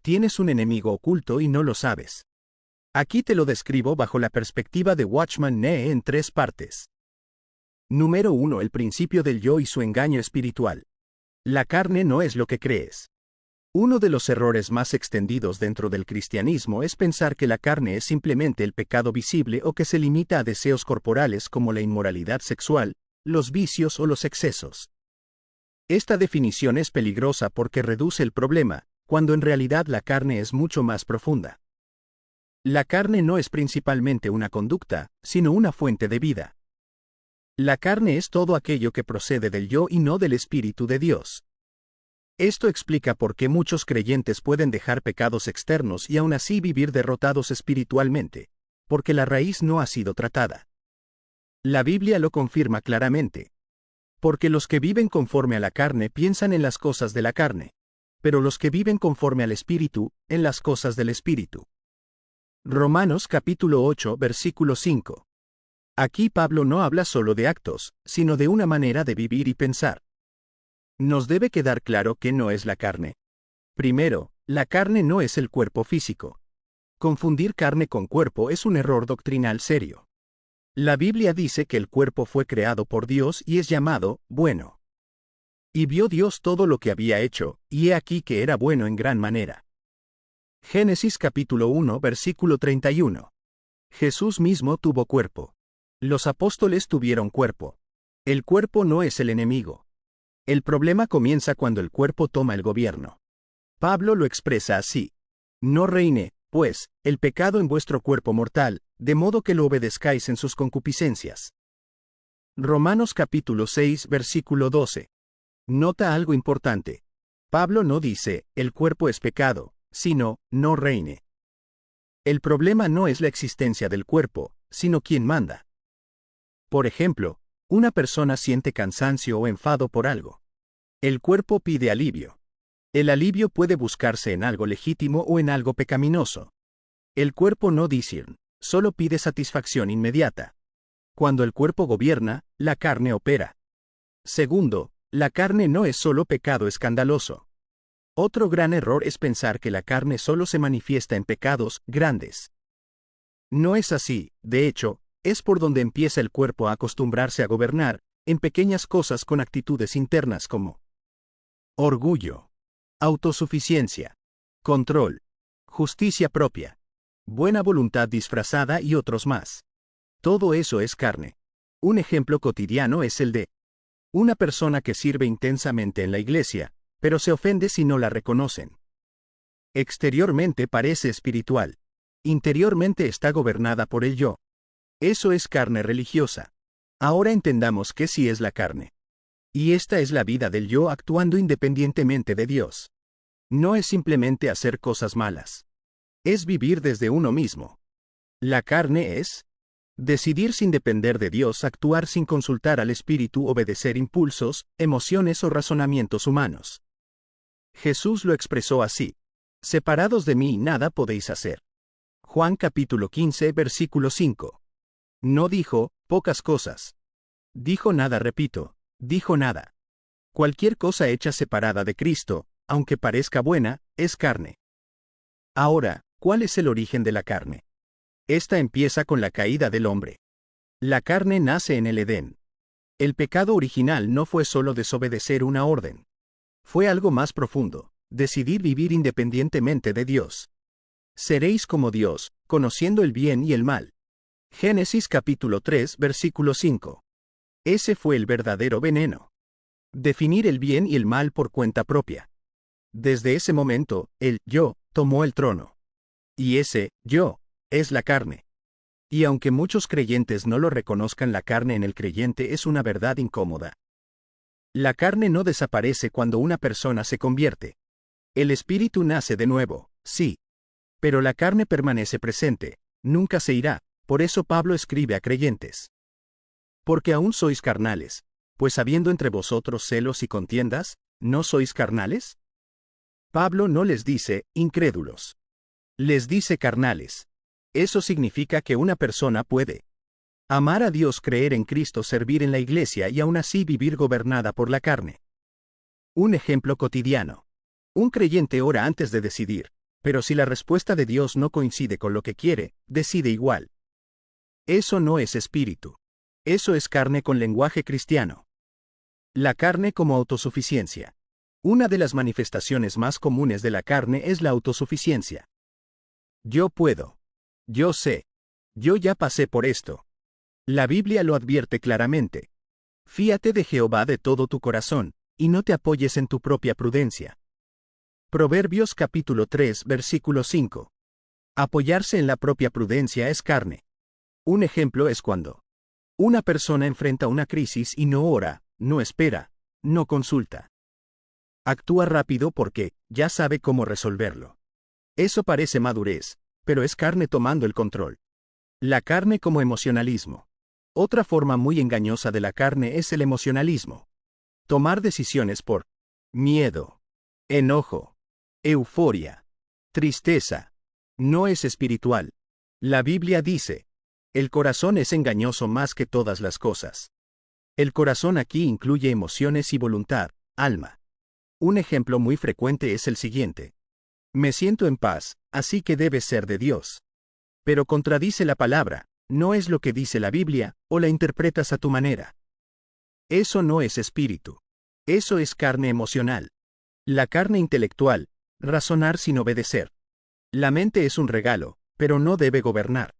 tienes un enemigo oculto y no lo sabes. Aquí te lo describo bajo la perspectiva de Watchman Nee en 3 partes. Número 1. El principio del yo y su engaño espiritual. La carne no es lo que crees. Uno de los errores más extendidos dentro del cristianismo es pensar que la carne es simplemente el pecado visible o que se limita a deseos corporales como la inmoralidad sexual, los vicios o los excesos. Esta definición es peligrosa porque reduce el problema, cuando en realidad la carne es mucho más profunda. La carne no es principalmente una conducta, sino una fuente de vida. La carne es todo aquello que procede del yo y no del Espíritu de Dios. Esto explica por qué muchos creyentes pueden dejar pecados externos y aún así vivir derrotados espiritualmente, porque la raíz no ha sido tratada. La Biblia lo confirma claramente. Porque los que viven conforme a la carne piensan en las cosas de la carne, pero los que viven conforme al Espíritu, en las cosas del Espíritu. Romanos capítulo 8, versículo 5. Aquí Pablo no habla solo de actos, sino de una manera de vivir y pensar. Nos debe quedar claro que no es la carne. Primero, la carne no es el cuerpo físico. Confundir carne con cuerpo es un error doctrinal serio. La Biblia dice que el cuerpo fue creado por Dios y es llamado bueno. Y vio Dios todo lo que había hecho, y he aquí que era bueno en gran manera. Génesis capítulo 1, versículo 31. Jesús mismo tuvo cuerpo. Los apóstoles tuvieron cuerpo. El cuerpo no es el enemigo. El problema comienza cuando el cuerpo toma el gobierno. Pablo lo expresa así: no reine, pues, el pecado en vuestro cuerpo mortal, de modo que lo obedezcáis en sus concupiscencias. Romanos capítulo 6, versículo 12. Nota algo importante. Pablo no dice, el cuerpo es pecado, sino, no reine. El problema no es la existencia del cuerpo, sino quién manda. Por ejemplo, una persona siente cansancio o enfado por algo. El cuerpo pide alivio. El alivio puede buscarse en algo legítimo o en algo pecaminoso. El cuerpo no discierne, solo pide satisfacción inmediata. Cuando el cuerpo gobierna, la carne opera. Segundo, la carne no es solo pecado escandaloso. Otro gran error es pensar que la carne solo se manifiesta en pecados grandes. No es así, de hecho, es por donde empieza el cuerpo a acostumbrarse a gobernar, en pequeñas cosas con actitudes internas como orgullo, autosuficiencia, control, justicia propia, buena voluntad disfrazada y otros más. Todo eso es carne. Un ejemplo cotidiano es el de una persona que sirve intensamente en la iglesia, pero se ofende si no la reconocen. Exteriormente parece espiritual. Interiormente está gobernada por el yo. Eso es carne religiosa. Ahora entendamos qué sí es la carne. Y esta es la vida del yo actuando independientemente de Dios. No es simplemente hacer cosas malas. Es vivir desde uno mismo. La carne es decidir sin depender de Dios, actuar sin consultar al Espíritu, obedecer impulsos, emociones o razonamientos humanos. Jesús lo expresó así: separados de mí nada podéis hacer. Juan capítulo 15, versículo 5. No dijo, pocas cosas. Dijo nada, repito, dijo nada. Cualquier cosa hecha separada de Cristo, aunque parezca buena, es carne. Ahora, ¿cuál es el origen de la carne? Esta empieza con la caída del hombre. La carne nace en el Edén. El pecado original no fue solo desobedecer una orden. Fue algo más profundo, decidir vivir independientemente de Dios. Seréis como Dios, conociendo el bien y el mal. Génesis capítulo 3, versículo 5. Ese fue el verdadero veneno. Definir el bien y el mal por cuenta propia. Desde ese momento, el yo tomó el trono. Y ese yo es la carne. Y aunque muchos creyentes no lo reconozcan, la carne en el creyente es una verdad incómoda. La carne no desaparece cuando una persona se convierte. El espíritu nace de nuevo, sí. Pero la carne permanece presente, nunca se irá. Por eso Pablo escribe a creyentes: porque aún sois carnales, pues habiendo entre vosotros celos y contiendas, ¿no sois carnales? Pablo no les dice incrédulos. Les dice carnales. Eso significa que una persona puede amar a Dios, creer en Cristo, servir en la iglesia y aún así vivir gobernada por la carne. Un ejemplo cotidiano. Un creyente ora antes de decidir: Pero si la respuesta de Dios no coincide con lo que quiere, decide igual. Eso no es espíritu. Eso es carne con lenguaje cristiano. La carne como autosuficiencia. Una de las manifestaciones más comunes de la carne es la autosuficiencia. Yo puedo. Yo sé. Yo ya pasé por esto. La Biblia lo advierte claramente. Fíate de Jehová de todo tu corazón, y no te apoyes en tu propia prudencia. Proverbios capítulo 3, versículo 5. Apoyarse en la propia prudencia es carne. Un ejemplo es cuando una persona enfrenta una crisis y no ora, no espera, no consulta. Actúa rápido porque ya sabe cómo resolverlo. Eso parece madurez, pero es carne tomando el control. La carne como emocionalismo. Otra forma muy engañosa de la carne es el emocionalismo. Tomar decisiones por miedo, enojo, euforia, tristeza. No es espiritual. La Biblia dice, el corazón es engañoso más que todas las cosas. El corazón aquí incluye emociones y voluntad, alma. Un ejemplo muy frecuente es el siguiente. Me siento en paz, así que debe ser de Dios. Pero contradice la palabra, no es lo que dice la Biblia, o la interpretas a tu manera. Eso no es espíritu. Eso es carne emocional. La carne intelectual, razonar sin obedecer. La mente es un regalo, pero no debe gobernar.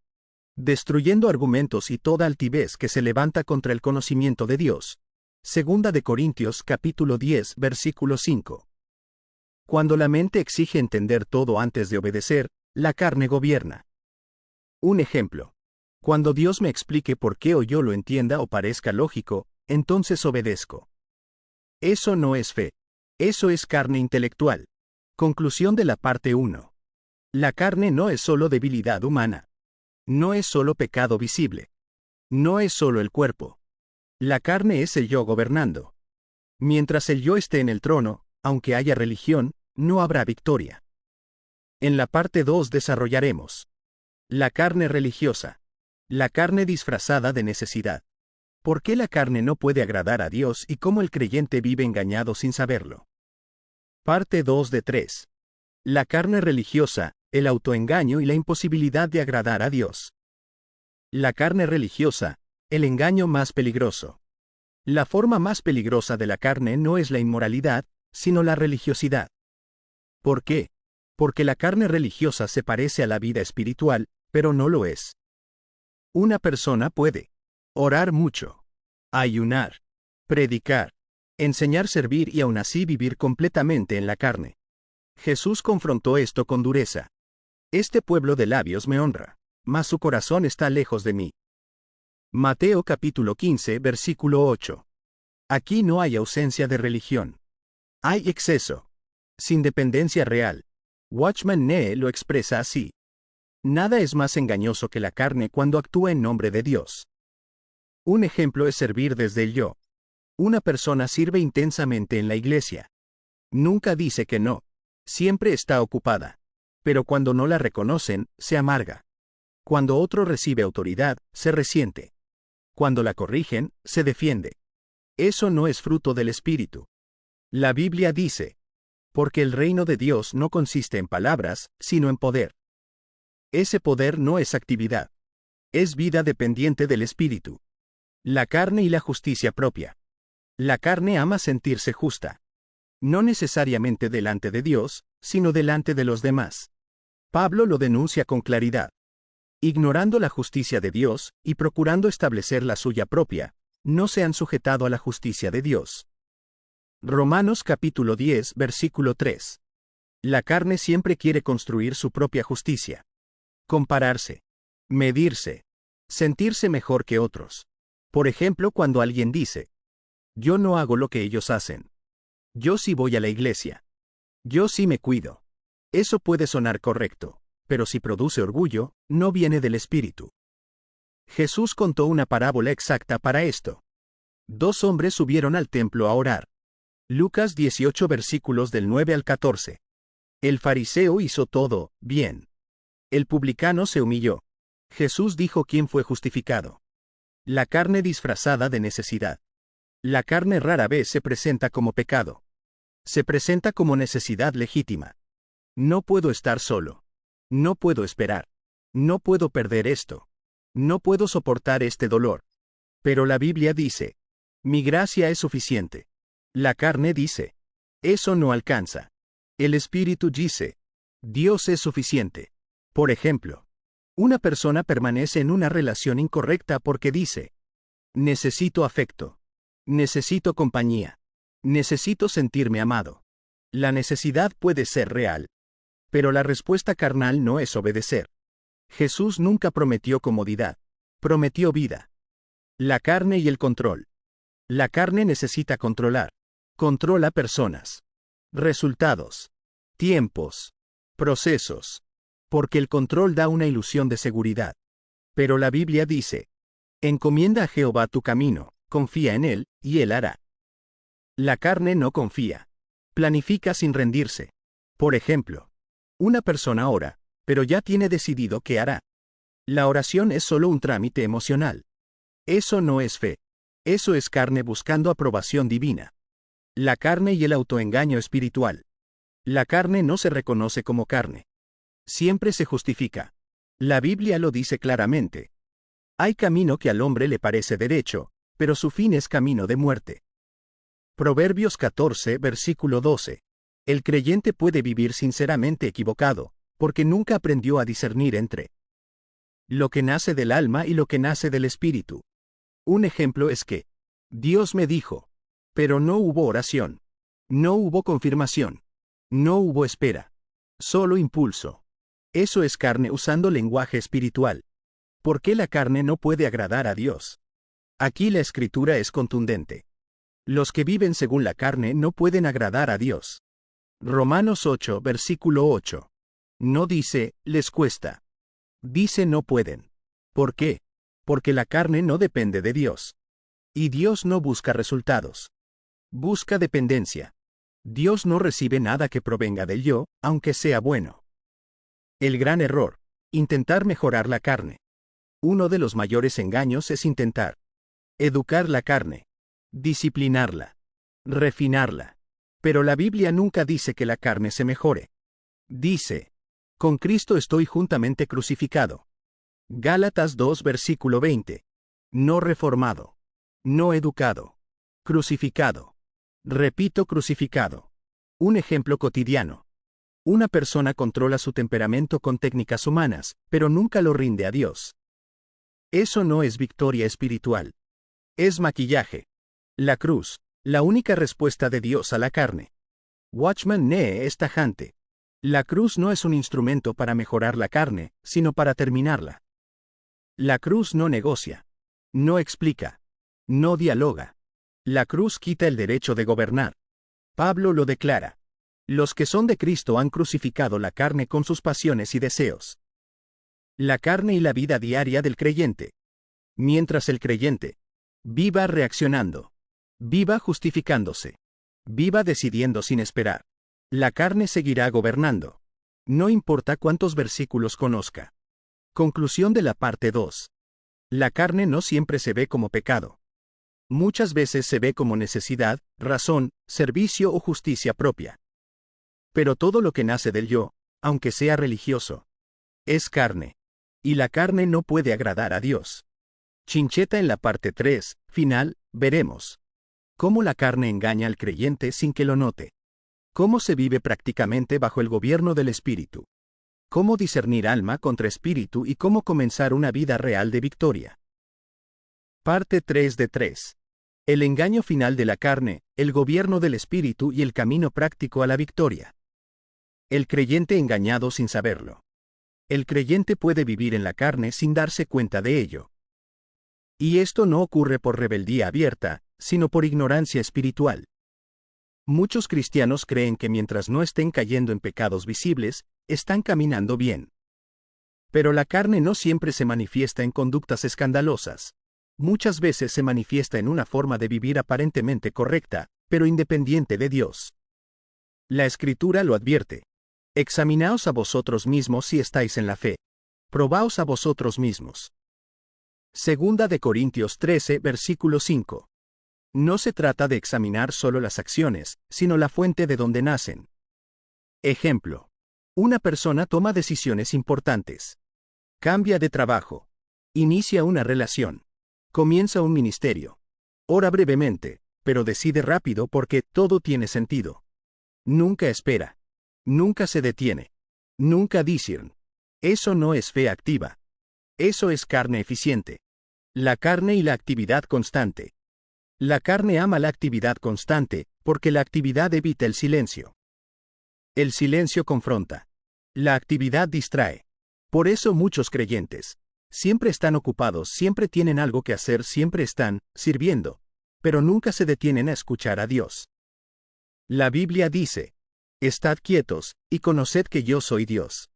Destruyendo argumentos y toda altivez que se levanta contra el conocimiento de Dios. Segunda de Corintios capítulo 10, versículo 5. Cuando la mente exige entender todo antes de obedecer, la carne gobierna. Un ejemplo. Cuando Dios me explique por qué o yo lo entienda o parezca lógico, entonces obedezco. Eso no es fe. Eso es carne intelectual. Conclusión de la parte 1. La carne no es solo debilidad humana. No es solo pecado visible. No es solo el cuerpo. La carne es el yo gobernando. Mientras el yo esté en el trono, aunque haya religión, no habrá victoria. En la parte 2 desarrollaremos la carne religiosa. La carne disfrazada de necesidad. ¿Por qué la carne no puede agradar a Dios y cómo el creyente vive engañado sin saberlo? Parte 2 de 3. La carne religiosa, el autoengaño y la imposibilidad de agradar a Dios. La carne religiosa, el engaño más peligroso. La forma más peligrosa de la carne no es la inmoralidad, sino la religiosidad. ¿Por qué? Porque la carne religiosa se parece a la vida espiritual, pero no lo es. Una persona puede orar mucho, ayunar, predicar, enseñar, servir y aún así vivir completamente en la carne. Jesús confrontó esto con dureza. Este pueblo de labios me honra, mas su corazón está lejos de mí. Mateo capítulo 15, versículo 8. Aquí no hay ausencia de religión. Hay exceso. Sin dependencia real. Watchman Nee lo expresa así. Nada es más engañoso que la carne cuando actúa en nombre de Dios. Un ejemplo es servir desde el yo. Una persona sirve intensamente en la iglesia. Nunca dice que no. Siempre está ocupada. Pero cuando no la reconocen, se amarga. Cuando otro recibe autoridad, se resiente. Cuando la corrigen, se defiende. Eso no es fruto del Espíritu. La Biblia dice, porque el reino de Dios no consiste en palabras, sino en poder. Ese poder no es actividad. Es vida dependiente del Espíritu. La carne y la justicia propia. La carne ama sentirse justa. No necesariamente delante de Dios, sino delante de los demás. Pablo lo denuncia con claridad. Ignorando la justicia de Dios, y procurando establecer la suya propia, no se han sujetado a la justicia de Dios. Romanos capítulo 10, versículo 3. La carne siempre quiere construir su propia justicia. Compararse. Medirse. Sentirse mejor que otros. Por ejemplo, cuando alguien dice, yo no hago lo que ellos hacen. Yo sí voy a la iglesia. Yo sí me cuido. Eso puede sonar correcto, pero si produce orgullo, no viene del Espíritu. Jesús contó una parábola exacta para esto. 2 hombres subieron al templo a orar. Lucas 18 versículos del 9 al 14. El fariseo hizo todo bien. El publicano se humilló. Jesús dijo quién fue justificado. La carne disfrazada de necesidad. La carne rara vez se presenta como pecado. Se presenta como necesidad legítima. No puedo estar solo. No puedo esperar. No puedo perder esto. No puedo soportar este dolor. Pero la Biblia dice, mi gracia es suficiente. La carne dice, eso no alcanza. El Espíritu dice, Dios es suficiente. Por ejemplo, una persona permanece en una relación incorrecta porque dice, necesito afecto. Necesito compañía. Necesito sentirme amado. La necesidad puede ser real. Pero la respuesta carnal no es obedecer. Jesús nunca prometió comodidad. Prometió vida. La carne y el control. La carne necesita controlar. Controla personas. Resultados. Tiempos. Procesos. Porque el control da una ilusión de seguridad. Pero la Biblia dice, encomienda a Jehová tu camino, confía en él, y él hará. La carne no confía. Planifica sin rendirse. Por ejemplo, una persona ora, pero ya tiene decidido qué hará. La oración es solo un trámite emocional. Eso no es fe. Eso es carne buscando aprobación divina. La carne y el autoengaño espiritual. La carne no se reconoce como carne. Siempre se justifica. La Biblia lo dice claramente. Hay camino que al hombre le parece derecho, pero su fin es camino de muerte. Proverbios 14, versículo 12. El creyente puede vivir sinceramente equivocado, porque nunca aprendió a discernir entre lo que nace del alma y lo que nace del espíritu. Un ejemplo es que, Dios me dijo, pero no hubo oración. No hubo confirmación. No hubo espera. Solo impulso. Eso es carne usando lenguaje espiritual. ¿Por qué la carne no puede agradar a Dios? Aquí la escritura es contundente. Los que viven según la carne no pueden agradar a Dios. Romanos 8, versículo 8. No dice, les cuesta. Dice no pueden. ¿Por qué? Porque la carne no depende de Dios. Y Dios no busca resultados. Busca dependencia. Dios no recibe nada que provenga del yo, aunque sea bueno. El gran error. Intentar mejorar la carne. Uno de los mayores engaños es intentar educar la carne. Disciplinarla. Refinarla. Pero la Biblia nunca dice que la carne se mejore. Dice, con Cristo estoy juntamente crucificado. Gálatas 2 versículo 20. No reformado. No educado. Crucificado. Repito, crucificado. Un ejemplo cotidiano. Una persona controla su temperamento con técnicas humanas, pero nunca lo rinde a Dios. Eso no es victoria espiritual. Es maquillaje. La cruz, la única respuesta de Dios a la carne. Watchman Nee es tajante. La cruz no es un instrumento para mejorar la carne, sino para terminarla. La cruz no negocia. No explica. No dialoga. La cruz quita el derecho de gobernar. Pablo lo declara. Los que son de Cristo han crucificado la carne con sus pasiones y deseos. La carne y la vida diaria del creyente. Mientras el creyente viva reaccionando, viva justificándose, viva decidiendo sin esperar, la carne seguirá gobernando. No importa cuántos versículos conozca. Conclusión de la parte 2. La carne no siempre se ve como pecado. Muchas veces se ve como necesidad, razón, servicio o justicia propia. Pero todo lo que nace del yo, aunque sea religioso, es carne. Y la carne no puede agradar a Dios. Chincheta en la parte 3, final, veremos cómo la carne engaña al creyente sin que lo note. Cómo se vive prácticamente bajo el gobierno del Espíritu. Cómo discernir alma contra espíritu y cómo comenzar una vida real de victoria. Parte 3 de 3. El engaño final de la carne, el gobierno del espíritu y el camino práctico a la victoria. El creyente engañado sin saberlo. El creyente puede vivir en la carne sin darse cuenta de ello. Y esto no ocurre por rebeldía abierta, sino por ignorancia espiritual. Muchos cristianos creen que mientras no estén cayendo en pecados visibles, están caminando bien. Pero la carne no siempre se manifiesta en conductas escandalosas. Muchas veces se manifiesta en una forma de vivir aparentemente correcta, pero independiente de Dios. La Escritura lo advierte. Examinaos a vosotros mismos si estáis en la fe. Probaos a vosotros mismos. Segunda de Corintios 13, versículo 5. No se trata de examinar solo las acciones, sino la fuente de donde nacen. Ejemplo. Una persona toma decisiones importantes. Cambia de trabajo. Inicia una relación. Comienza un ministerio. Ora brevemente, pero decide rápido porque todo tiene sentido. Nunca espera. Nunca se detiene. Nunca discern. Eso no es fe activa. Eso es carne eficiente. La carne y la actividad constante. La carne ama la actividad constante, porque la actividad evita el silencio. El silencio confronta. La actividad distrae. Por eso muchos creyentes siempre están ocupados, siempre tienen algo que hacer, siempre están sirviendo, pero nunca se detienen a escuchar a Dios. La Biblia dice: Estad quietos, y conoced que yo soy Dios.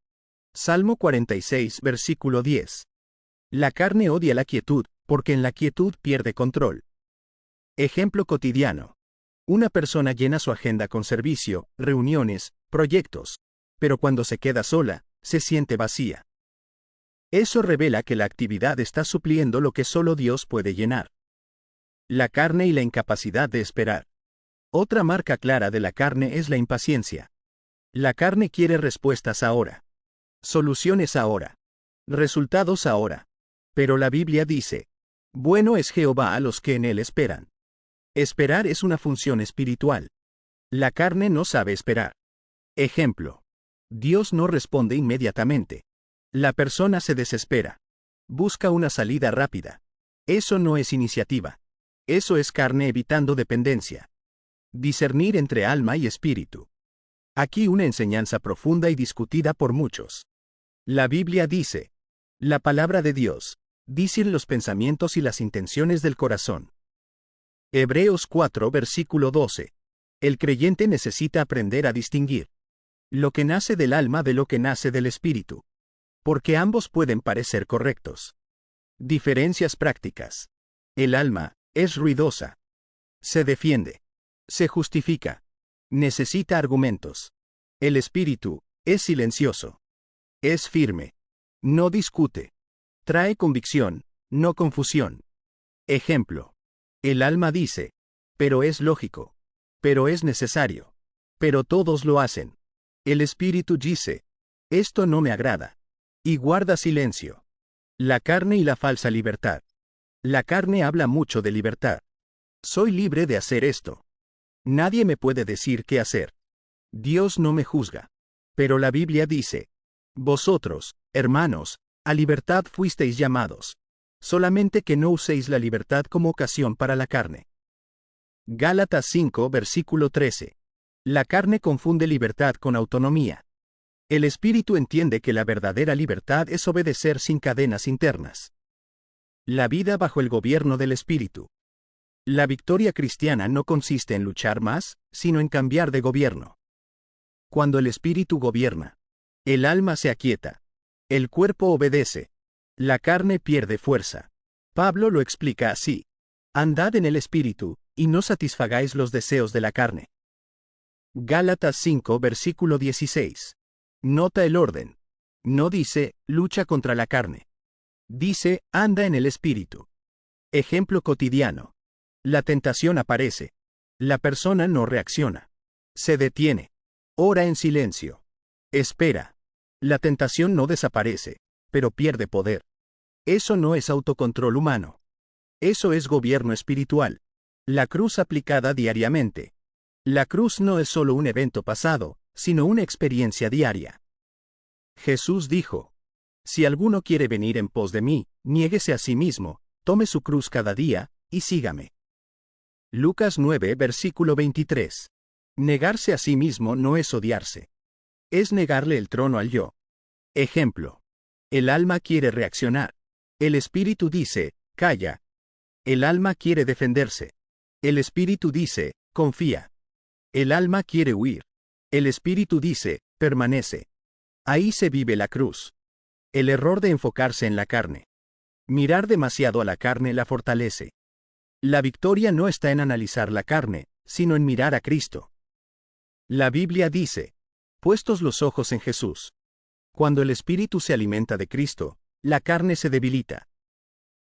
Salmo 46, versículo 10. La carne odia la quietud, porque en la quietud pierde control. Ejemplo cotidiano. Una persona llena su agenda con servicio, reuniones, proyectos, pero cuando se queda sola, se siente vacía. Eso revela que la actividad está supliendo lo que solo Dios puede llenar. La carne y la incapacidad de esperar. Otra marca clara de la carne es la impaciencia. La carne quiere respuestas ahora. Soluciones ahora. Resultados ahora. Pero la Biblia dice: bueno es Jehová a los que en él esperan. Esperar es una función espiritual. La carne no sabe esperar. Ejemplo. Dios no responde inmediatamente. La persona se desespera. Busca una salida rápida. Eso no es iniciativa. Eso es carne evitando dependencia. Discernir entre alma y espíritu. Aquí una enseñanza profunda y discutida por muchos. La Biblia dice: la palabra de Dios discern los pensamientos y las intenciones del corazón. Hebreos 4, versículo 12. El creyente necesita aprender a distinguir lo que nace del alma de lo que nace del espíritu, porque ambos pueden parecer correctos. Diferencias prácticas. El alma es ruidosa. Se defiende. Se justifica. Necesita argumentos. El espíritu es silencioso. Es firme. No discute. Trae convicción, no confusión. Ejemplo. El alma dice: pero es lógico. Pero es necesario. Pero todos lo hacen. El espíritu dice: esto no me agrada. Y guarda silencio. La carne y la falsa libertad. La carne habla mucho de libertad. Soy libre de hacer esto. Nadie me puede decir qué hacer. Dios no me juzga. Pero la Biblia dice: vosotros, hermanos, a libertad fuisteis llamados. Solamente que no uséis la libertad como ocasión para la carne. Gálatas 5, versículo 13. La carne confunde libertad con autonomía. El espíritu entiende que la verdadera libertad es obedecer sin cadenas internas. La vida bajo el gobierno del espíritu. La victoria cristiana no consiste en luchar más, sino en cambiar de gobierno. Cuando el espíritu gobierna, el alma se aquieta. El cuerpo obedece. La carne pierde fuerza. Pablo lo explica así: andad en el espíritu, y no satisfagáis los deseos de la carne. Gálatas 5, versículo 16. Nota el orden. No dice: lucha contra la carne. Dice: anda en el espíritu. Ejemplo cotidiano. La tentación aparece. La persona no reacciona. Se detiene. Ora en silencio. Espera. La tentación no desaparece, pero pierde poder. Eso no es autocontrol humano. Eso es gobierno espiritual. La cruz aplicada diariamente. La cruz no es solo un evento pasado, sino una experiencia diaria. Jesús dijo: si alguno quiere venir en pos de mí, niéguese a sí mismo, tome su cruz cada día, y sígame. Lucas 9, versículo 23. Negarse a sí mismo no es odiarse. Es negarle el trono al yo. Ejemplo. El alma quiere reaccionar. El espíritu dice: calla. El alma quiere defenderse. El espíritu dice: confía. El alma quiere huir. El espíritu dice: permanece. Ahí se vive la cruz. El error de enfocarse en la carne. Mirar demasiado a la carne la fortalece. La victoria no está en analizar la carne, sino en mirar a Cristo. La Biblia dice: puestos los ojos en Jesús. Cuando el espíritu se alimenta de Cristo, la carne se debilita.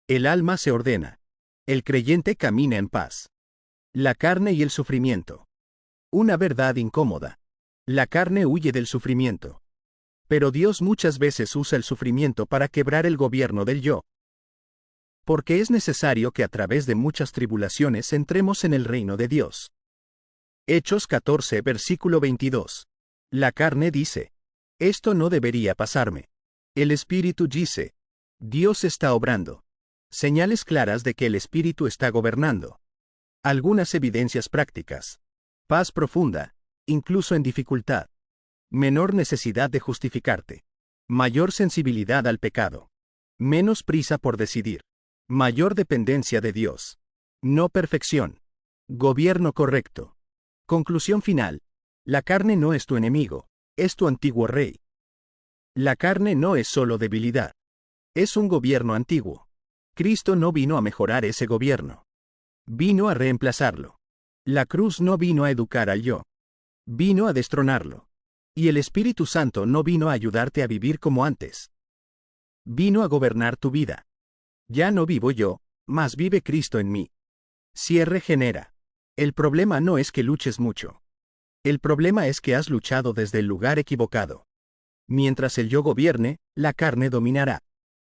El alma se ordena. El creyente camina en paz. La carne y el sufrimiento. Una verdad incómoda. La carne huye del sufrimiento. Pero Dios muchas veces usa el sufrimiento para quebrar el gobierno del yo. Porque es necesario que a través de muchas tribulaciones entremos en el reino de Dios. Hechos 14, versículo 22. La carne dice: esto no debería pasarme. El Espíritu dice: Dios está obrando. Señales claras de que el Espíritu está gobernando. Algunas evidencias prácticas. Paz profunda, incluso en dificultad. Menor necesidad de justificarte. Mayor sensibilidad al pecado. Menos prisa por decidir. Mayor dependencia de Dios. No perfección. Gobierno correcto. Conclusión final. La carne no es tu enemigo, es tu antiguo rey. La carne no es solo debilidad. Es un gobierno antiguo. Cristo no vino a mejorar ese gobierno. Vino a reemplazarlo. La cruz no vino a educar al yo. Vino a destronarlo. Y el Espíritu Santo no vino a ayudarte a vivir como antes. Vino a gobernar tu vida. Ya no vivo yo, mas vive Cristo en mí. Cierre genera. El problema no es que luches mucho. El problema es que has luchado desde el lugar equivocado. Mientras el yo gobierne, la carne dominará.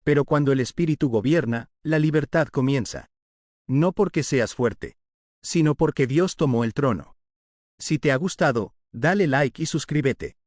Pero cuando el Espíritu gobierna, la libertad comienza. No porque seas fuerte, sino porque Dios tomó el trono. Si te ha gustado, dale like y suscríbete.